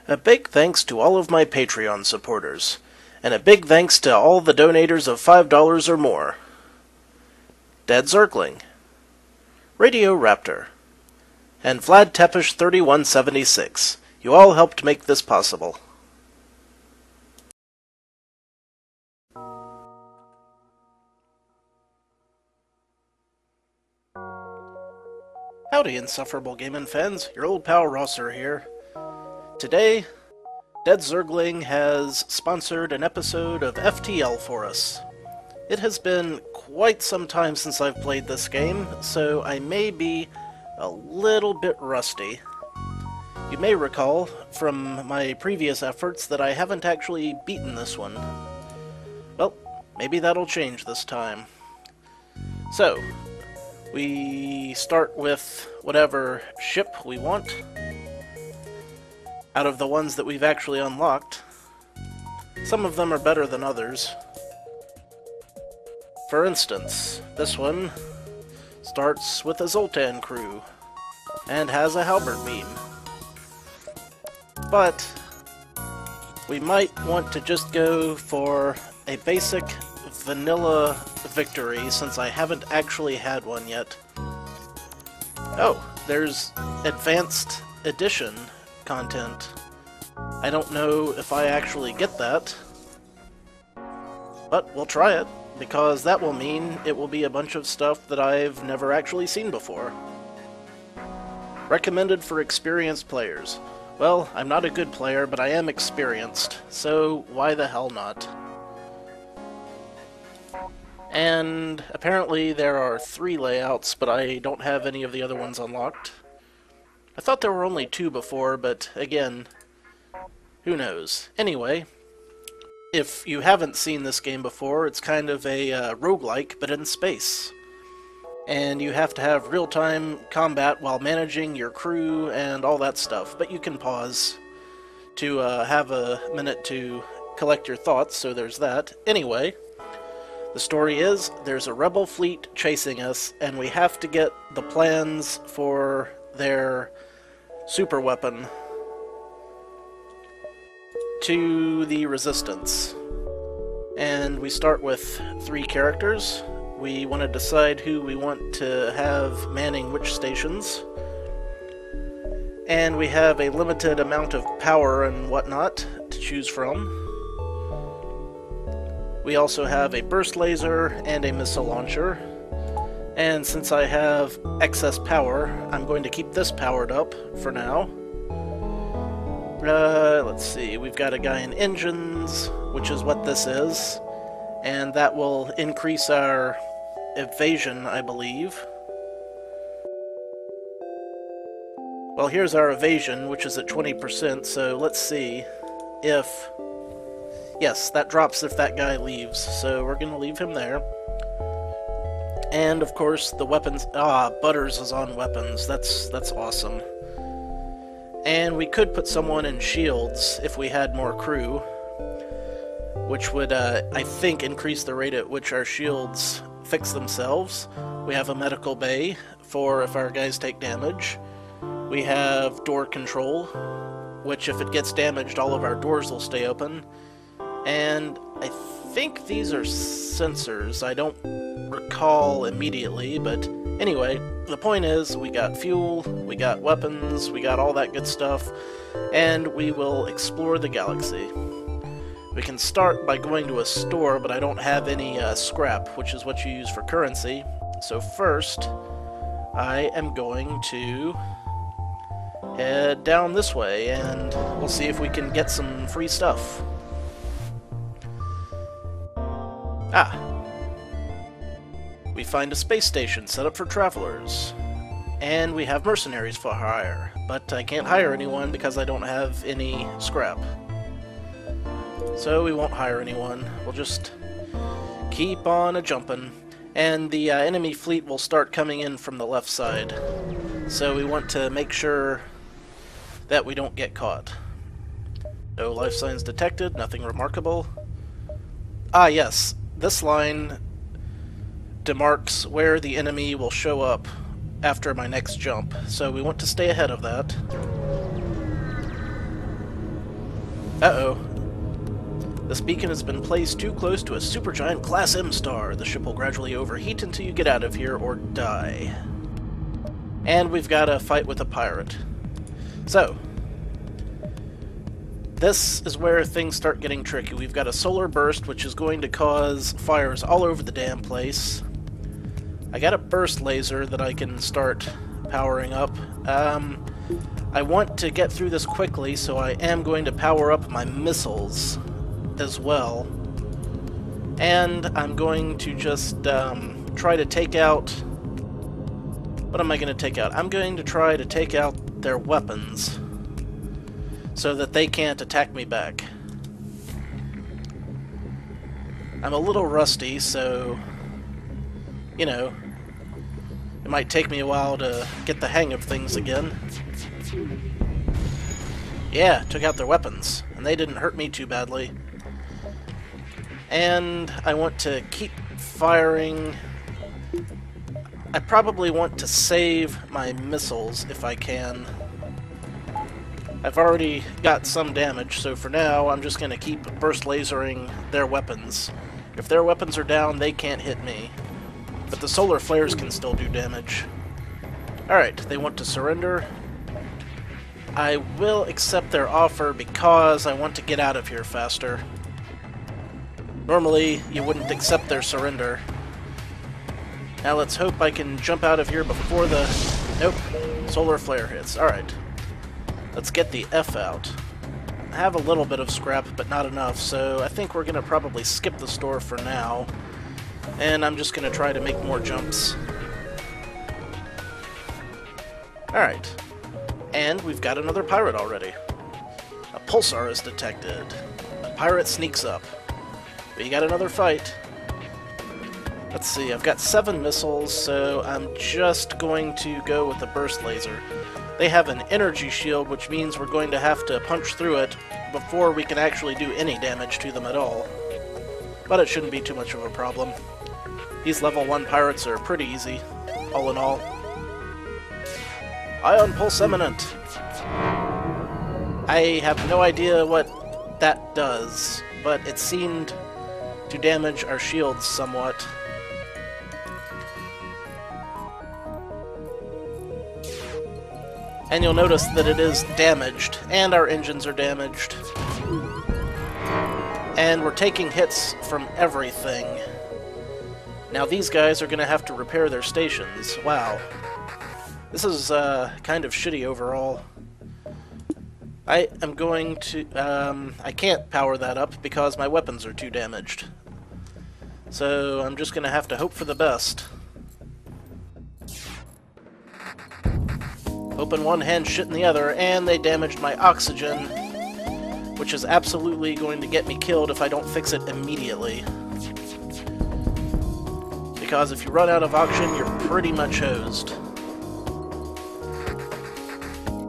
A big thanks to all of my Patreon supporters, and a big thanks to all the donators of $5 or more. DeadZergling, Radio Raptor, and Vlad Tepish 3176. You all helped make this possible. Howdy, Insufferable gaming fans. Your old pal SirRosser here. Today, DeadZergling has sponsored an episode of FTL for us. It has been quite some time since I've played this game, so I may be a little bit rusty. You may recall from my previous efforts that I haven't actually beaten this one. Well, maybe that'll change this time. So, we start with whatever ship we want. Out of the ones that we've actually unlocked, some of them are better than others. For instance, this one starts with a Zoltan crew and has a halberd beam. But we might want to just go for a basic vanilla victory since I haven't actually had one yet. Oh, there's Advanced Edition content. I don't know if I actually get that, but we'll try it, because that will mean it will be a bunch of stuff that I've never actually seen before. Recommended for experienced players. Well, I'm not a good player, but I am experienced, so why the hell not? And apparently there are 3 layouts, but I don't have any of the other ones unlocked. I thought there were only 2 before, but again, who knows. Anyway, if you haven't seen this game before, it's kind of a roguelike, but in space. And you have to have real-time combat while managing your crew and all that stuff, but you can pause to have a minute to collect your thoughts, so there's that. Anyway, the story is, there's a rebel fleet chasing us, and we have to get the plans for their super weapon to the Resistance. And we start with 3 characters. We want to decide who we want to have manning which stations. And we have a limited amount of power and whatnot to choose from. We also have a burst laser and a missile launcher. And since I have excess power, I'm going to keep this powered up for now. Let's see, we've got a guy in engines, which is what this is. And that will increase our evasion, I believe. Well, here's our evasion, which is at 20%, so let's see if... Yes, that drops if that guy leaves, so we're gonna leave him there. And, of course, the weapons... Butters is on weapons. That's awesome. And we could put someone in shields if we had more crew, which would, I think, increase the rate at which our shields fix themselves. We have a medical bay for if our guys take damage. We have door control, which if it gets damaged, all of our doors will stay open. And I think these are sensors. I don't recall immediately, but anyway, the point is we got fuel, we got weapons, we got all that good stuff, and we will explore the galaxy. We can start by going to a store, but I don't have any scrap, which is what you use for currency. So first, I am going to head down this way, and we'll see if we can get some free stuff. We find a space station set up for travelers. And we have mercenaries for hire, but I can't hire anyone because I don't have any scrap. So we won't hire anyone. We'll just keep on a-jumping. And the enemy fleet will start coming in from the left side. So we want to make sure that we don't get caught. No life signs detected, nothing remarkable. Ah, yes. This line demarks where the enemy will show up after my next jump, so we want to stay ahead of that. Uh-oh. This beacon has been placed too close to a supergiant Class M star. The ship will gradually overheat until you get out of here or die. And we've got a fight with a pirate. So, this is where things start getting tricky. We've got a solar burst, which is going to cause fires all over the damn place. I got a burst laser that I can start powering up. I want to get through this quickly, so I am going to power up my missiles as well. And I'm going to just try to take out... What am I going to take out? I'm going to try to take out their weapons so that they can't attack me back. I'm a little rusty, so, you know, it might take me a while to get the hang of things again. Yeah, took out their weapons, and they didn't hurt me too badly. And I want to keep firing. I probably want to save my missiles if I can. I've already got some damage, so for now I'm just going to keep burst lasering their weapons. If their weapons are down, they can't hit me. But the solar flares can still do damage. Alright, they want to surrender. I will accept their offer because I want to get out of here faster. Normally, you wouldn't accept their surrender. Now let's hope I can jump out of here before the... Nope. Solar flare hits. Alright. Let's get the F out. I have a little bit of scrap, but not enough, so I think we're going to probably skip the store for now. And I'm just going to try to make more jumps. Alright. And we've got another pirate already. A pulsar is detected. A pirate sneaks up. But you got another fight. Let's see, I've got 7 missiles, so I'm just going to go with the burst laser. They have an energy shield, which means we're going to have to punch through it before we can actually do any damage to them at all. But it shouldn't be too much of a problem. These level 1 pirates are pretty easy, all in all. Ion Pulse Eminent! I have no idea what that does, but it seemed to damage our shields somewhat. And you'll notice that it is damaged, and our engines are damaged. And we're taking hits from everything. Now these guys are going to have to repair their stations. Wow. This is kind of shitty overall. I am going to... I can't power that up because my weapons are too damaged. So I'm just going to have to hope for the best. Hope in one hand, shit in the other, and they damaged my oxygen, which is absolutely going to get me killed if I don't fix it immediately. Because if you run out of oxygen, you're pretty much hosed.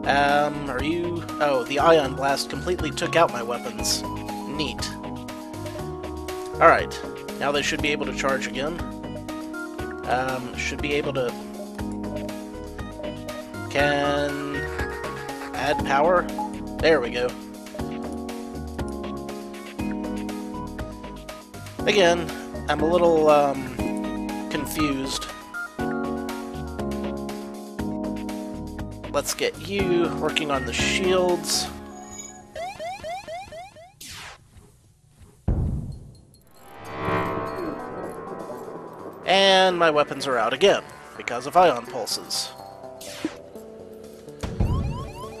Are you... Oh, the Ion Blast completely took out my weapons. Neat. Alright, now they should be able to charge again. Should be able to... Can... add power? There we go. Again, I'm a little, confused. Let's get you working on the shields. And my weapons are out again, because of ion pulses.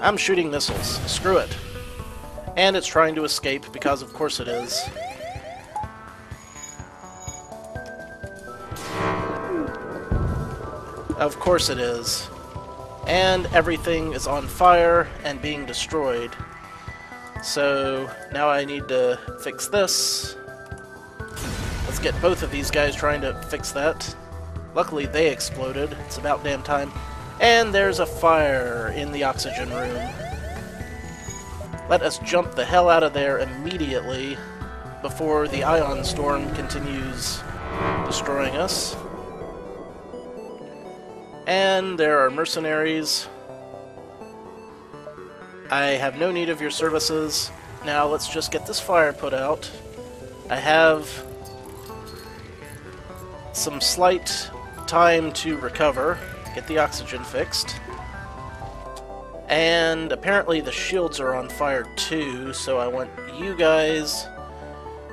I'm shooting missiles. Screw it. And it's trying to escape, because of course it is. Of course it is. And everything is on fire and being destroyed. So now I need to fix this. Let's get both of these guys trying to fix that. Luckily they exploded. It's about damn time. And there's a fire in the oxygen room. Let us jump the hell out of there immediately before the ion storm continues destroying us. And there are mercenaries. I have no need of your services. Now let's just get this fire put out. I have some slight time to recover, get the oxygen fixed. And apparently the shields are on fire too, so I want you guys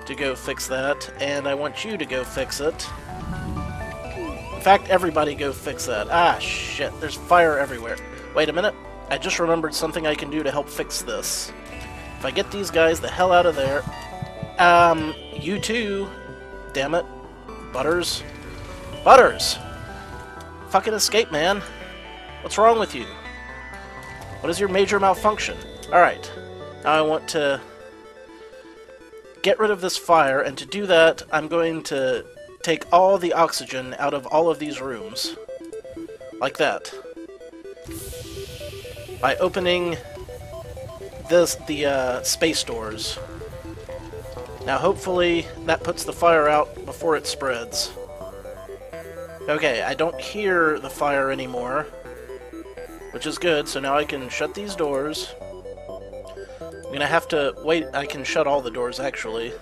to go fix that, and I want you to go fix it. In fact, everybody go fix that. Ah, shit, there's fire everywhere. Wait a minute, I just remembered something I can do to help fix this. If I get these guys the hell out of there... you too. Damn it. Butters. Butters! Fucking escape, man. What's wrong with you? What is your major malfunction? Alright. Now I want to get rid of this fire, and to do that, I'm going to take all the oxygen out of all of these rooms. Like that. By opening the space doors. Now hopefully that puts the fire out before it spreads. Okay, I don't hear the fire anymore, which is good, so now I can shut these doors. I'm gonna have to wait. I can shut all the doors, actually.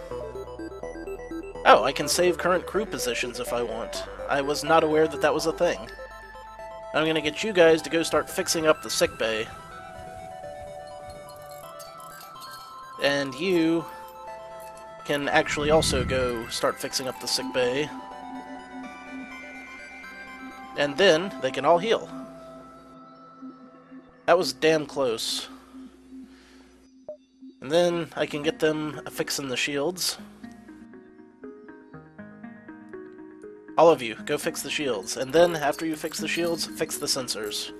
Oh, I can save current crew positions if I want. I was not aware that that was a thing. I'm gonna get you guys to go start fixing up the sickbay. And you can actually also go start fixing up the sickbay. And then they can all heal. That was damn close. And then I can get them fixing the shields. All of you, go fix the shields. And then, after you fix the shields, fix the sensors.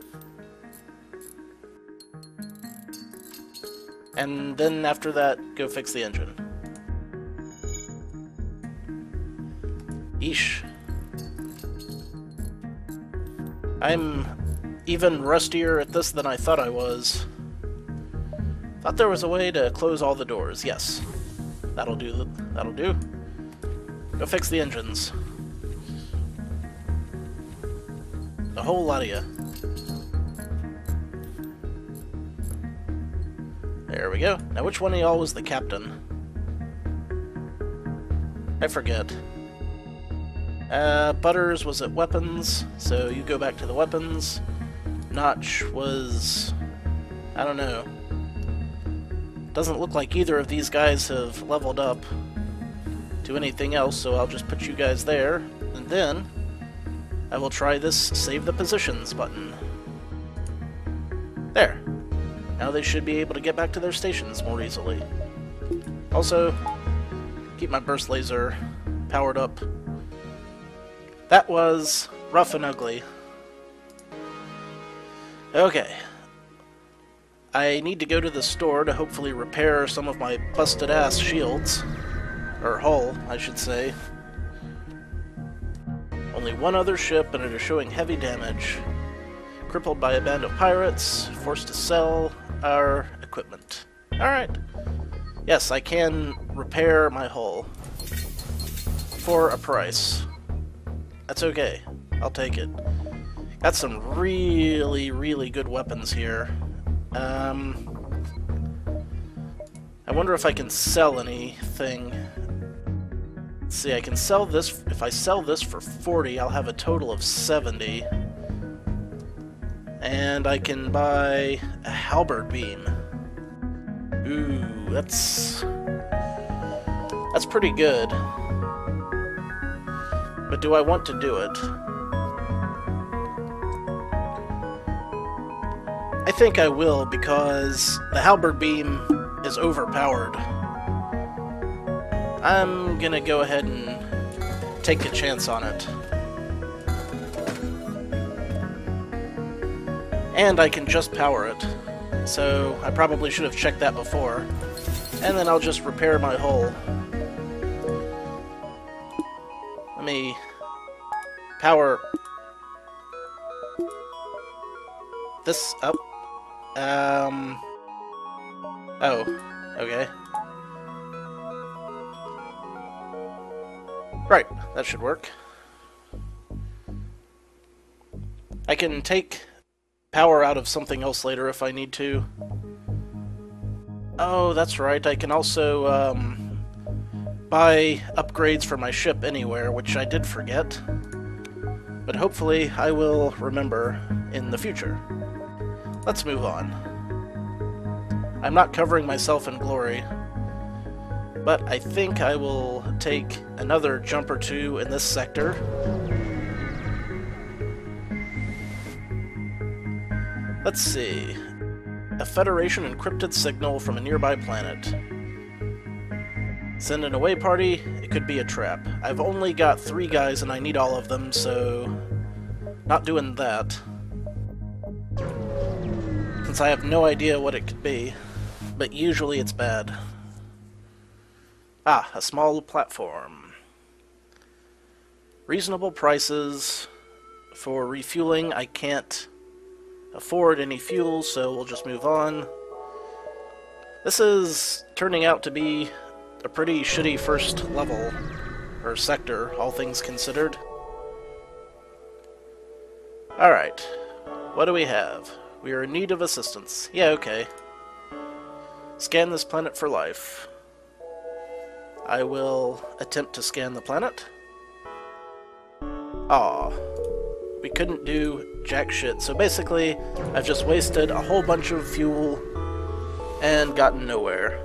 And then, after that, go fix the engine. Yeesh. I'm even rustier at this than I thought I was. Thought there was a way to close all the doors. Yes. That'll do. That'll do. Go fix the engines. A whole lot of you. There we go. Now which one of y'all was the captain? I forget. Butters was at weapons, so you go back to the weapons. Notch was... I don't know. Doesn't look like either of these guys have leveled up to anything else, so I'll just put you guys there, and then I will try this Save the Positions button. There. Now they should be able to get back to their stations more easily. Also, keep my burst laser powered up. That was rough and ugly. Okay. I need to go to the store to hopefully repair some of my busted-ass shields. Or hull, I should say. Only one other ship, and it is showing heavy damage. Crippled by a band of pirates, forced to sell our equipment. Alright. Yes, I can repair my hull. For a price. That's okay. I'll take it. Got some really, really good weapons here. I wonder if I can sell anything. Let's see, I can sell this. If I sell this for 40, I'll have a total of 70. And I can buy a halberd beam. Ooh, that's pretty good. But do I want to do it? I think I will, because the halberd beam is overpowered. I'm gonna go ahead and take a chance on it. And I can just power it, so I probably should have checked that before. And then I'll just repair my hull. Let me power this up. Oh, okay. Right, that should work. I can take power out of something else later if I need to. Oh, that's right, I can also, buy upgrades for my ship anywhere, which I did forget. But hopefully I will remember in the future. Let's move on. I'm not covering myself in glory, but I think I will take another jump or two in this sector. Let's see. A Federation encrypted signal from a nearby planet. Send an away party. It could be a trap. I've only got 3 guys and I need all of them, so not doing that. Since I have no idea what it could be, but usually it's bad. Ah, a small platform. Reasonable prices for refueling. I can't afford any fuel, so we'll just move on. This is turning out to be a pretty shitty first level, or sector, all things considered. Alright, what do we have? We are in need of assistance. Yeah, okay. Scan this planet for life. I will attempt to scan the planet. Aw. We couldn't do jack shit, so basically I've just wasted a whole bunch of fuel and gotten nowhere.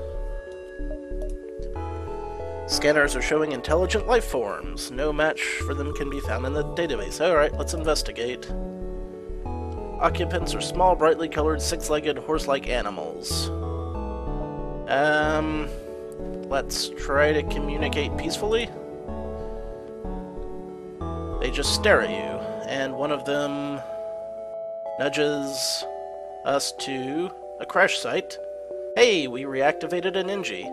Scanners are showing intelligent life forms. No match for them can be found in the database. Alright, let's investigate. Occupants are small, brightly colored, 6-legged, horse-like animals. Let's try to communicate peacefully. They just stare at you, and one of them nudges us to a crash site. Hey, we reactivated an Engie.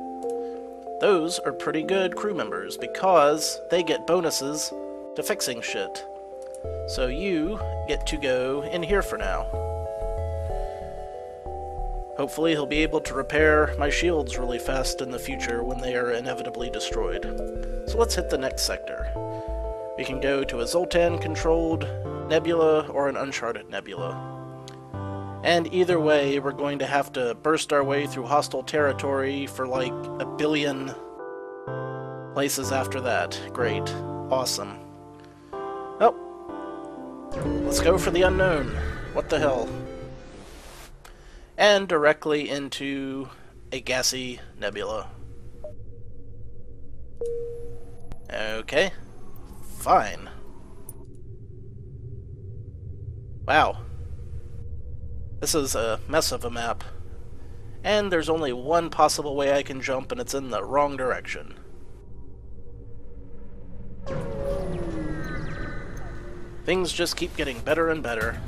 Those are pretty good crew members, because they get bonuses to fixing shit. So you get to go in here for now. Hopefully he'll be able to repair my shields really fast in the future when they are inevitably destroyed. So let's hit the next sector. We can go to a Zoltan-controlled nebula or an uncharted nebula. And either way, we're going to have to burst our way through hostile territory for like a billion places after that. Great. Awesome. Oh. Let's go for the unknown. What the hell? And directly into a gassy nebula. Okay. Fine. Wow. This is a mess of a map. And there's only one possible way I can jump, and it's in the wrong direction. Things just keep getting better and better.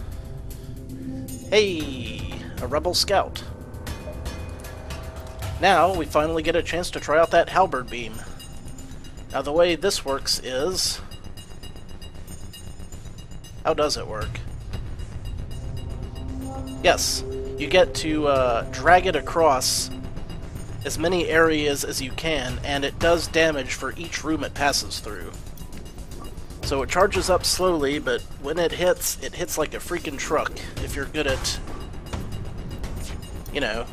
Hey! A rebel scout. Now, we finally get a chance to try out that halberd beam. Now, the way this works is... How does it work? Yes, you get to drag it across as many areas as you can, and it does damage for each room it passes through. So it charges up slowly, but when it hits like a freaking truck, if you're good at, you know,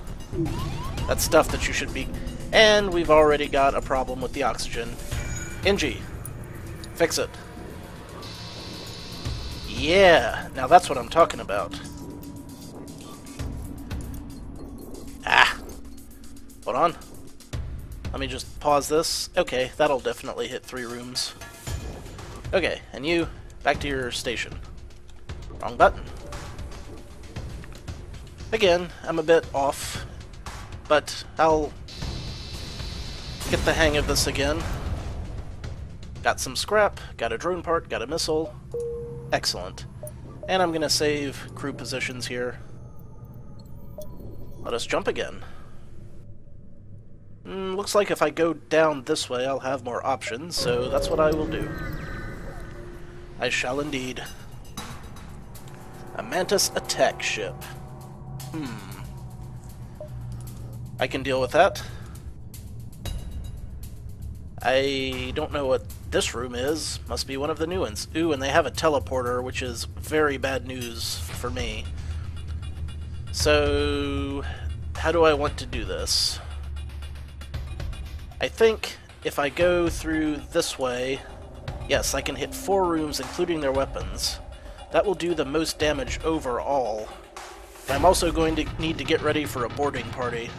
that stuff that you should be. And we've already got a problem with the oxygen. Engie, fix it. Yeah, now that's what I'm talking about. Ah! Hold on. Let me just pause this. Okay, that'll definitely hit 3 rooms. Okay, and you, back to your station. Wrong button. Again, I'm a bit off, but I'll get the hang of this again. Got some scrap, got a drone part, got a missile. Excellent. And I'm gonna save crew positions here. Let us jump again. Looks like if I go down this way I'll have more options, so that's what I will do. I shall indeed. A Mantis attack ship. I can deal with that. I don't know what this room is. Must be one of the new ones. Ooh, and they have a teleporter, which is very bad news for me. So, how do I want to do this? I think if I go through this way, yes, I can hit 4 rooms including their weapons. That will do the most damage overall. But I'm also going to need to get ready for a boarding party.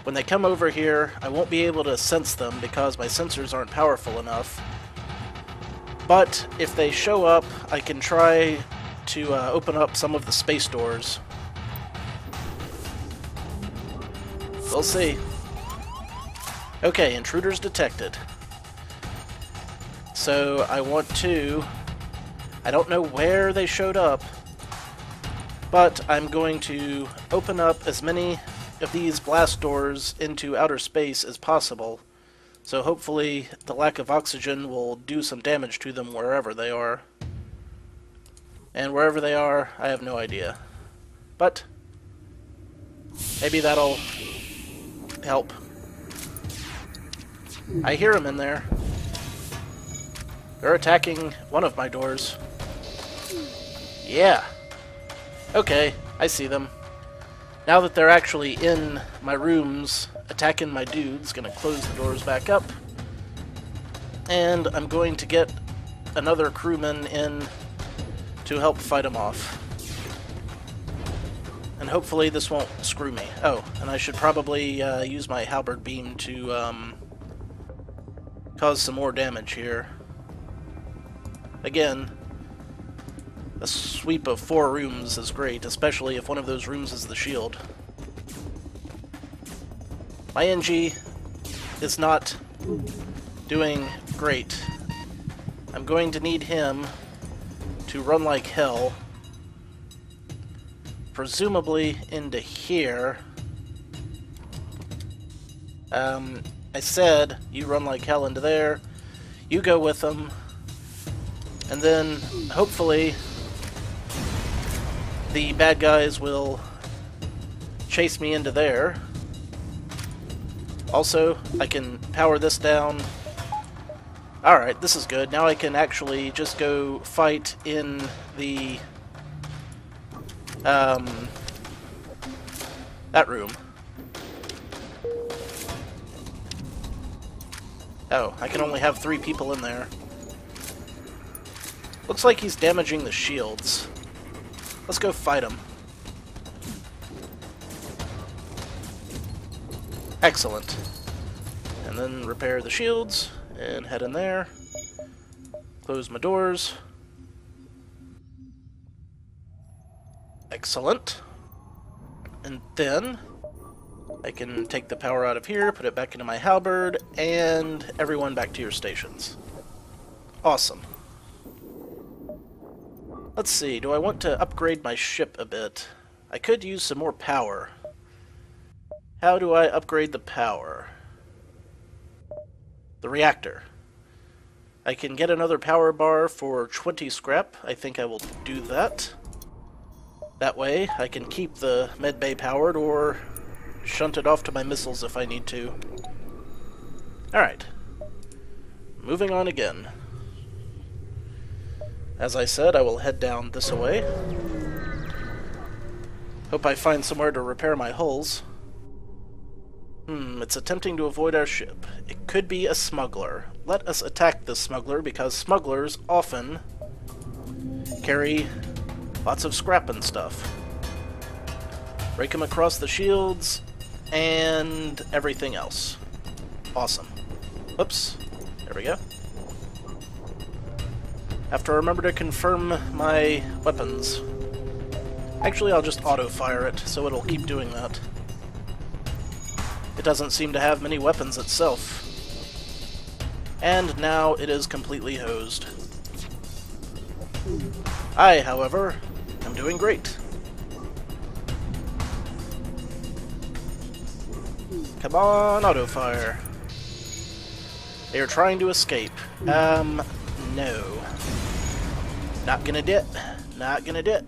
When they come over here, I won't be able to sense them because my sensors aren't powerful enough. But if they show up, I can try to open up some of the space doors. We'll see. Okay, intruders detected. So I want to... I don't know where they showed up, but I'm going to open up as many of these blast doors into outer space as possible. So hopefully the lack of oxygen will do some damage to them wherever they are. And wherever they are, I have no idea. But maybe that'll help. I hear them in there. They're attacking one of my doors. Yeah. Okay, I see them. Now that they're actually in my rooms attacking my dudes, gonna close the doors back up. And I'm going to get another crewman in to help fight them off. And hopefully this won't screw me. Oh, and I should probably use my halberd beam to cause some more damage here. Again, a sweep of 4 rooms is great, especially if one of those rooms is the shield. My NG is not doing great. I'm going to need him to run like hell, presumably into here. I said, you run like hell into there, you go with them, and then hopefully the bad guys will chase me into there. Also, I can power this down. Alright, this is good. Now I can actually just go fight in the that room. Oh, I can only have 3 people in there. Looks like he's damaging the shields. Let's go fight him. Excellent. And then repair the shields and head in there. Close my doors. Excellent. And then I can take the power out of here, put it back into my halberd, and everyone back to your stations. Awesome. Let's see, do I want to upgrade my ship a bit? I could use some more power. How do I upgrade the power? The reactor. I can get another power bar for 20 scrap. I think I will do that. That way, I can keep the medbay powered or shunt it off to my missiles if I need to. Alright. Moving on again. As I said, I will head down this way. Hope I find somewhere to repair my hulls. It's attempting to avoid our ship. It could be a smuggler. Let us attack this smuggler, because smugglers often carry lots of scrap and stuff. Break him across the shields, and everything else. Awesome. Whoops. There we go. Have to remember to confirm my weapons. Actually, I'll just auto-fire it, so it'll keep doing that. It doesn't seem to have many weapons itself. And now it is completely hosed. I, however, am doing great. Come on, auto-fire. They are trying to escape. No. Not gonna dit. Not gonna dit.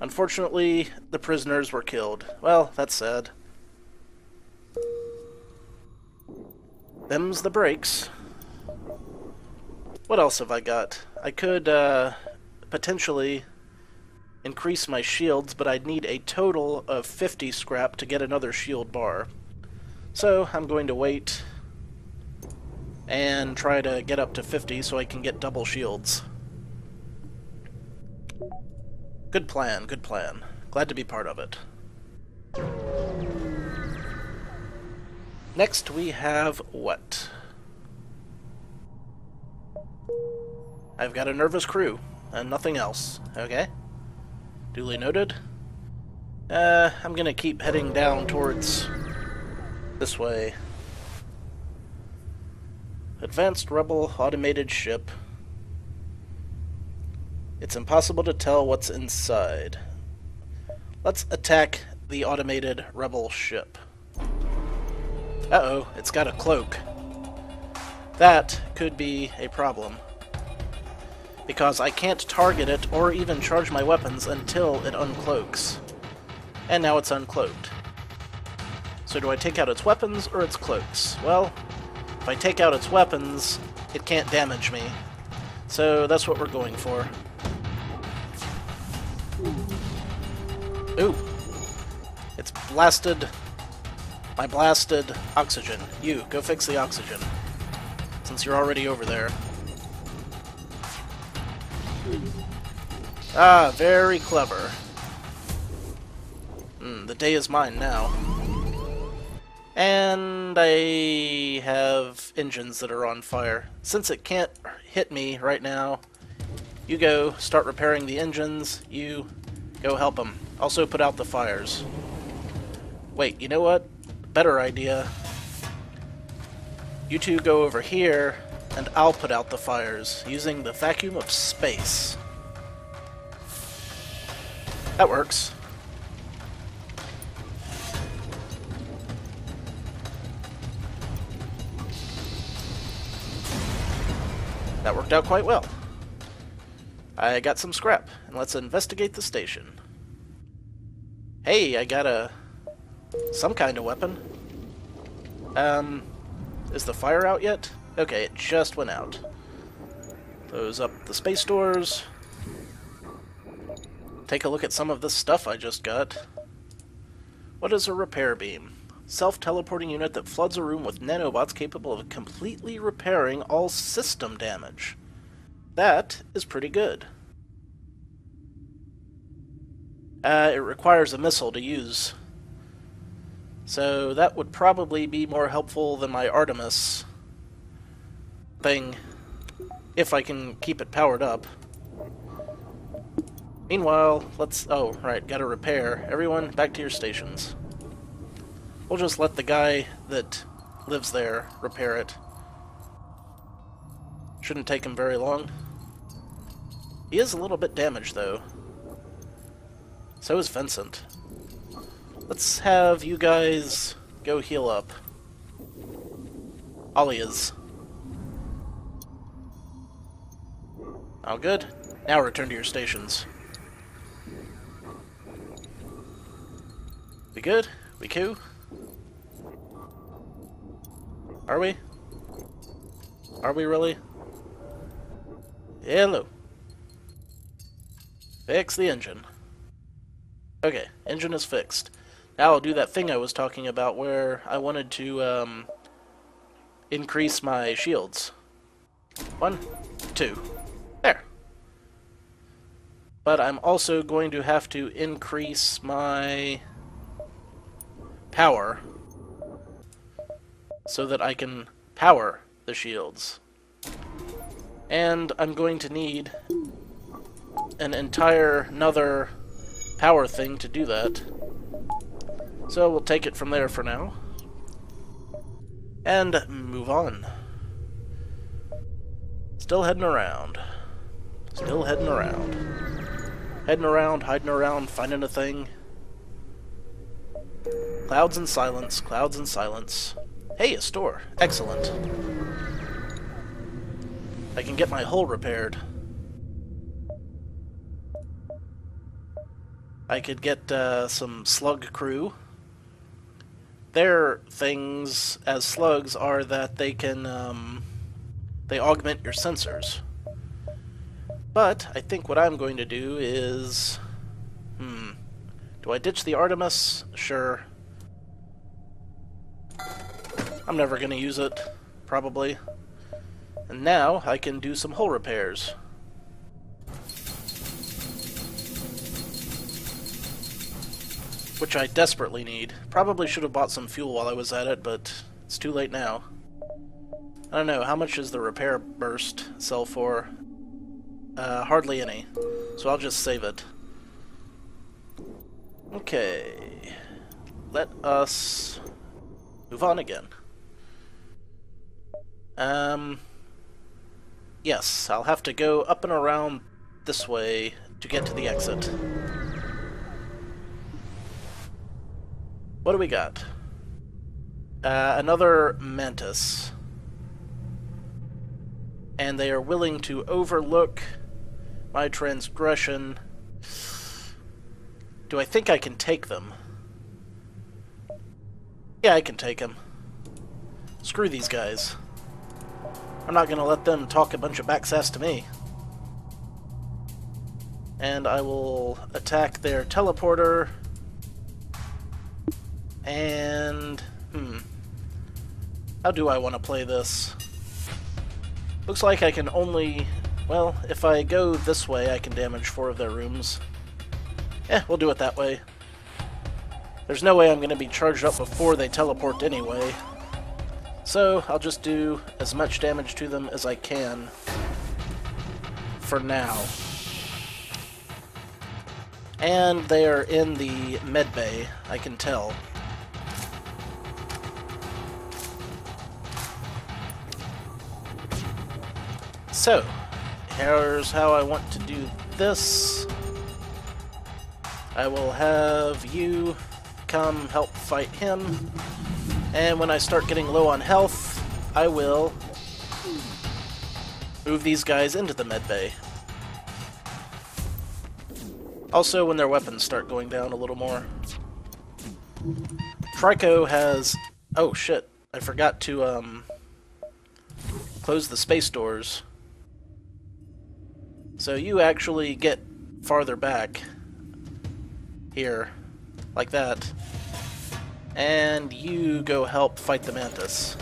Unfortunately, the prisoners were killed. Well, that's sad. Them's the breaks. What else have I got? I could, potentially increase my shields, but I'd need a total of 50 scrap to get another shield bar. So I'm going to wait and try to get up to 50 so I can get double shields. Good plan, good plan. Glad to be part of it. Next we have what? I've got a nervous crew, and nothing else. Okay. Duly noted. I'm gonna keep heading down towards this way. Advanced Rebel automated ship. It's impossible to tell what's inside. Let's attack the automated Rebel ship. Uh-oh, it's got a cloak. That could be a problem, because I can't target it or even charge my weapons until it uncloaks. And now it's uncloaked. So do I take out its weapons or its cloaks? Well, if I take out its weapons, it can't damage me. So that's what we're going for. Ooh! It's blasted my blasted oxygen. You, go fix the oxygen, since you're already over there. Ah, very clever. The day is mine now. And I have engines that are on fire. Since it can't hit me right now, you go start repairing the engines. You go help them. Also put out the fires. Wait, you know what? Better idea. You two go over here, and I'll put out the fires using the vacuum of space. That works. That worked out quite well. I got some scrap, and let's investigate the station. Hey, I got some kind of weapon. Is the fire out yet? Okay, it just went out. Close up the space doors. Take a look at some of this stuff I just got. What is a repair beam? Self-teleporting unit that floods a room with nanobots capable of completely repairing all system damage. That is pretty good. It requires a missile to use. So that would probably be more helpful than my Artemis thing, if I can keep it powered up. Meanwhile, let's... oh, right, gotta repair. Everyone, back to your stations. We'll just let the guy that lives there repair it. Shouldn't take him very long. He is a little bit damaged, though. So is Vincent. Let's have you guys go heal up. Ollie is. All good. Now return to your stations. We good? We cool? Are we? Are we really? Hello. Fix the engine. Okay, engine is fixed. Now I'll do that thing I was talking about where I wanted to increase my shields. 1, 2. There. But I'm also going to have to increase my power so that I can power the shields. And I'm going to need an entire another power thing to do that. So we'll take it from there for now. And move on. Still heading around. Still heading around. Heading around, hiding around, finding a thing. Clouds and silence, clouds and silence. Hey, a store. Excellent. I can get my hull repaired. I could get some slug crew. Their things as slugs are that they can they augment your sensors. But I think what I'm going to do is Do I ditch the Artemis? Sure. I'm never going to use it, probably. And now I can do some hull repairs. Which I desperately need. Probably should have bought some fuel while I was at it, but it's too late now. I don't know, how much does the repair burst sell for? Hardly any. So I'll just save it. Okay. Let us move on again. Yes, I'll have to go up and around this way to get to the exit. What do we got? Another Mantis. And they are willing to overlook my transgression. Do I think I can take them? Yeah, I can take them. Screw these guys. I'm not gonna let them talk a bunch of backsass to me. And I will attack their teleporter. And... how do I want to play this? Looks like I can only... well, if I go this way, I can damage 4 of their rooms. We'll do it that way. There's no way I'm going to be charged up before they teleport anyway. So, I'll just do as much damage to them as I can. For now. And they are in the medbay, I can tell. So, here's how I want to do this. I will have you come help fight him, and when I start getting low on health, I will move these guys into the medbay. Also, when their weapons start going down a little more. Trico has... oh shit, I forgot to close the space doors. So you actually get farther back here, like that, and you go help fight the Mantis.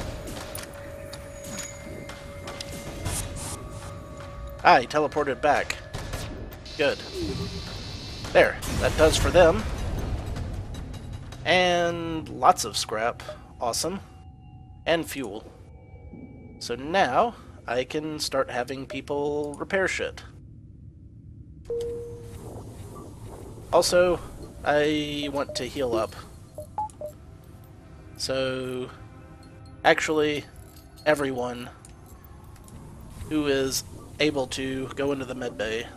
Ah, he teleported back. Good. There, that does for them. And lots of scrap. Awesome. And fuel. So now I can start having people repair shit. Also, I want to heal up. So, actually, everyone who is able to go into the medbay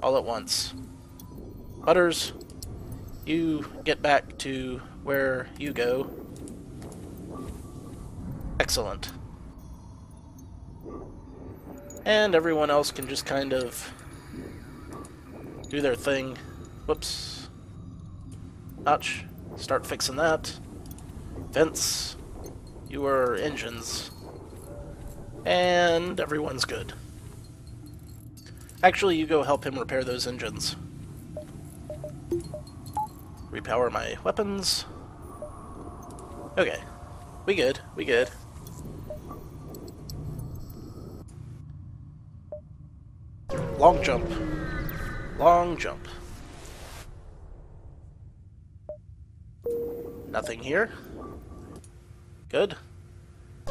all at once. Butters, you get back to where you go. Excellent. And everyone else can just kind of do their thing. Whoops. Notch. Start fixing that. Vents. You are engines. And everyone's good. Actually, you go help him repair those engines. Repower my weapons. Okay. We good. We good. Long jump. Long jump. Nothing here. Good.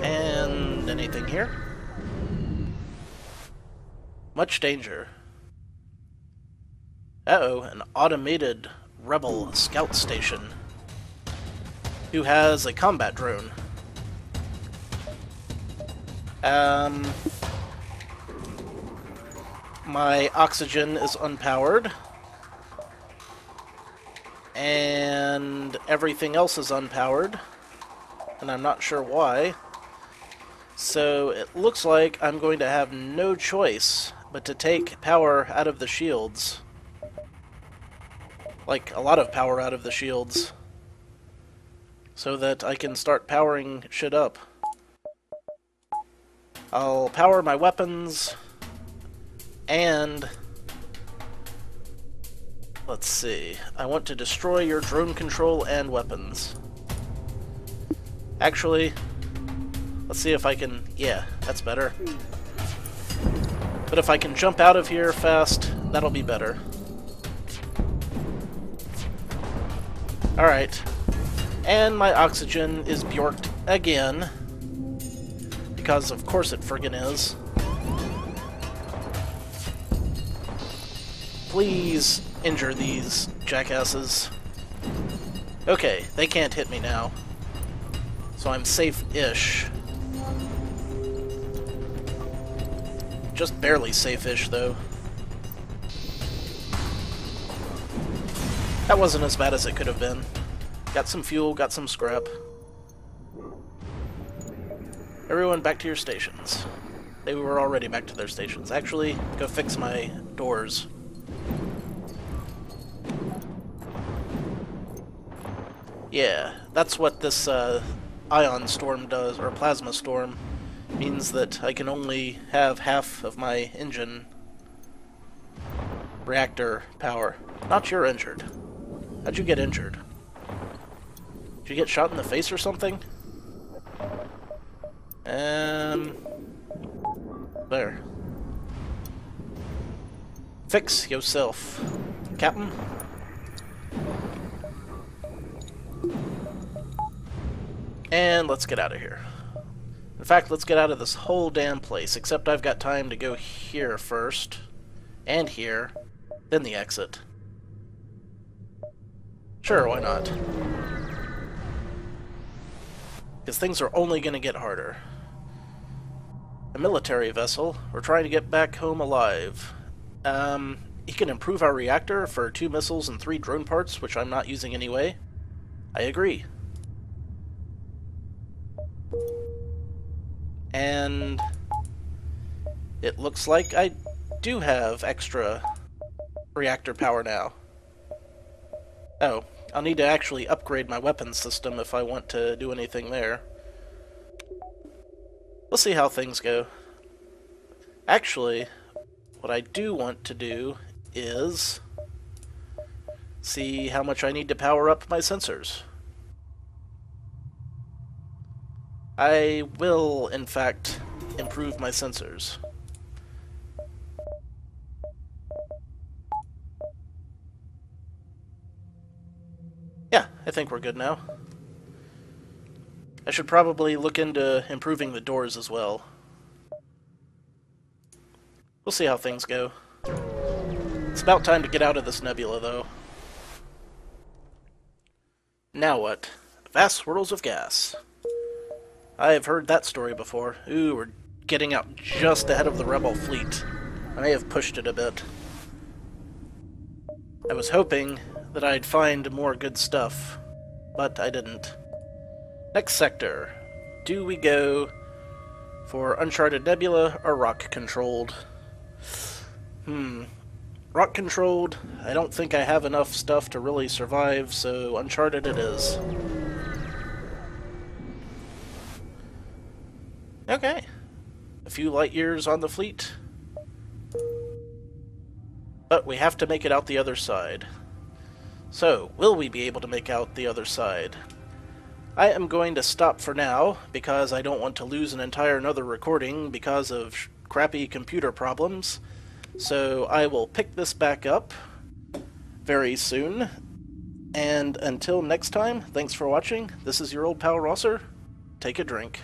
And anything here? Much danger. Uh-oh, an automated rebel scout station. Who has a combat drone. My oxygen is unpowered. And everything else is unpowered. And I'm not sure why. So it looks like I'm going to have no choice but to take power out of the shields. Like, a lot of power out of the shields. So that I can start powering shit up. I'll power my weapons, and let's see. I want to destroy your drone control and weapons. Actually, let's see if I can... Yeah, that's better. But if I can jump out of here fast, that'll be better. Alright. And my oxygen is bjorked again. Because of course it friggin' is. Please injure these jackasses. Okay, they can't hit me now. So I'm safe-ish. Just barely safe-ish, though. That wasn't as bad as it could have been. Got some fuel, got some scrap. Everyone back to your stations. They were already back to their stations. Actually, go fix my doors. Yeah, that's what this ion storm does, or plasma storm. Means that I can only have half of my engine reactor power. Not you're injured. How'd you get injured? Did you get shot in the face or something? There. Fix yourself, Captain. And let's get out of here. In fact, let's get out of this whole damn place, except I've got time to go here first, and here, then the exit. Sure, why not? Because things are only going to get harder. A military vessel. We're trying to get back home alive. He can improve our reactor for 2 missiles and 3 drone parts, which I'm not using anyway. I agree. And it looks like I do have extra reactor power now. Oh, I'll need to actually upgrade my weapons system if I want to do anything there. We'll see how things go. Actually, what I do want to do is see how much I need to power up my sensors. I will, in fact, improve my sensors. Yeah, I think we're good now. I should probably look into improving the doors as well. We'll see how things go. It's about time to get out of this nebula, though. Now what? Vast swirls of gas. I have heard that story before. Ooh, we're getting out just ahead of the rebel fleet. I may have pushed it a bit. I was hoping that I'd find more good stuff, but I didn't. Next sector. Do we go for Uncharted Nebula or Rock-controlled? Rock-controlled, I don't think I have enough stuff to really survive, so Uncharted it is. Okay. A few light years on the fleet. But we have to make it out the other side. So, will we be able to make out the other side? I am going to stop for now, because I don't want to lose an entire another recording because of crappy computer problems. So I will pick this back up very soon. And until next time, thanks for watching. This is your old pal Rosser. Take a drink.